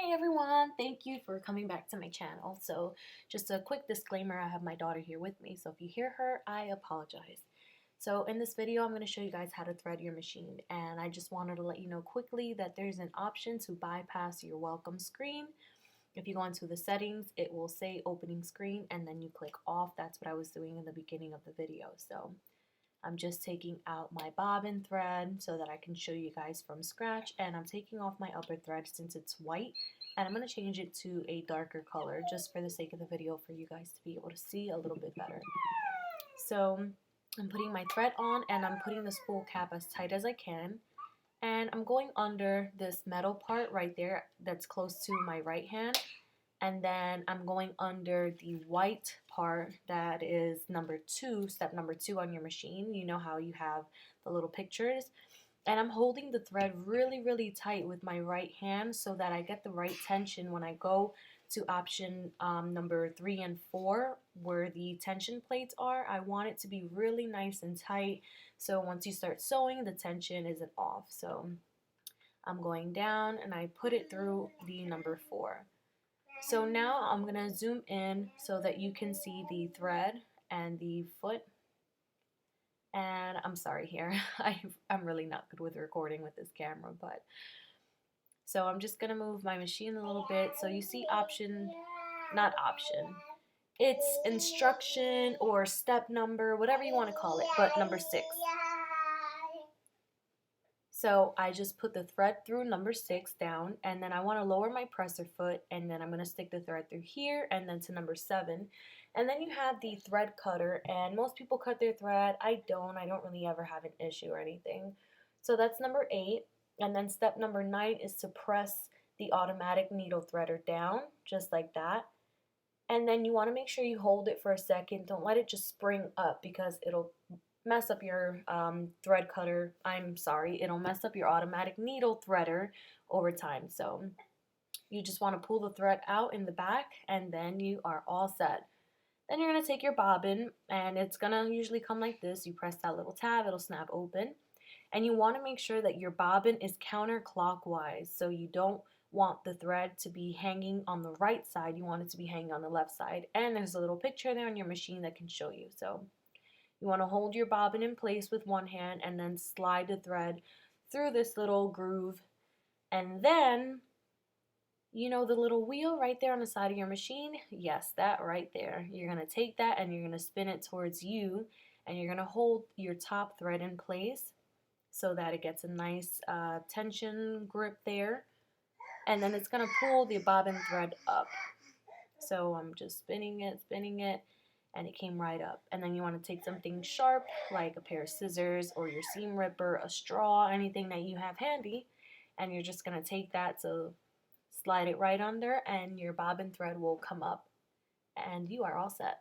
Hey everyone, thank you for coming back to my channel. So just a quick disclaimer, I have my daughter here with me, so if you hear her, I apologize. So in this video, I'm going to show you guys how to thread your machine, and I just wanted to let you know quickly that there's an option to bypass your welcome screen. If you go into the settings, it will say opening screen and then you click off. That's what I was doing in the beginning of the video. So I'm just taking out my bobbin thread so that I can show you guys from scratch, and I'm taking off my upper thread since it's white, and I'm going to change it to a darker color just for the sake of the video for you guys to be able to see a little bit better. So I'm putting my thread on and I'm putting the spool cap as tight as I can, and I'm going under this metal part right there that's close to my right hand, and then I'm going under the white part that is step number two on your machine. You know how you have the little pictures, and I'm holding the thread really tight with my right hand so that I get the right tension when I go to option number 3 and 4 where the tension plates are. I want it to be really nice and tight, so once you start sewing, the tension isn't off. So I'm going down and I put it through the number 4. So now I'm going to zoom in so that you can see the thread and the foot. And I'm sorry here, I'm really not good with recording with this camera, but so I'm just going to move my machine a little bit. So you see it's instruction or step number, whatever you want to call it, but number 6. So I just put the thread through number 6 down, and then I want to lower my presser foot, and then I'm going to stick the thread through here and then to number 7. And then you have the thread cutter, and most people cut their thread. I don't really ever have an issue or anything. So that's number 8, and then step number 9 is to press the automatic needle threader down, just like that. And then you want to make sure you hold it for a second. Don't let it just spring up because it'll mess up your thread cutter. It'll mess up your automatic needle threader over time. So you just want to pull the thread out in the back, and then you are all set. Then you're going to take your bobbin, and it's going to usually come like this. You press that little tab, it'll snap open. And you want to make sure that your bobbin is counterclockwise, so you don't want the thread to be hanging on the right side. You want it to be hanging on the left side. And there's a little picture there on your machine that can show you. So you want to hold your bobbin in place with one hand and then slide the thread through this little groove. And then, you know the little wheel right there on the side of your machine? Yes, that right there. You're going to take that and you're going to spin it towards you, and you're going to hold your top thread in place so that it gets a nice tension grip there. And then it's going to pull the bobbin thread up. So I'm just spinning it, and it came right up. And then you want to take something sharp like a pair of scissors or your seam ripper, a straw, anything that you have handy, and you're just going to take that, so slide it right under, and your bobbin thread will come up, and you are all set.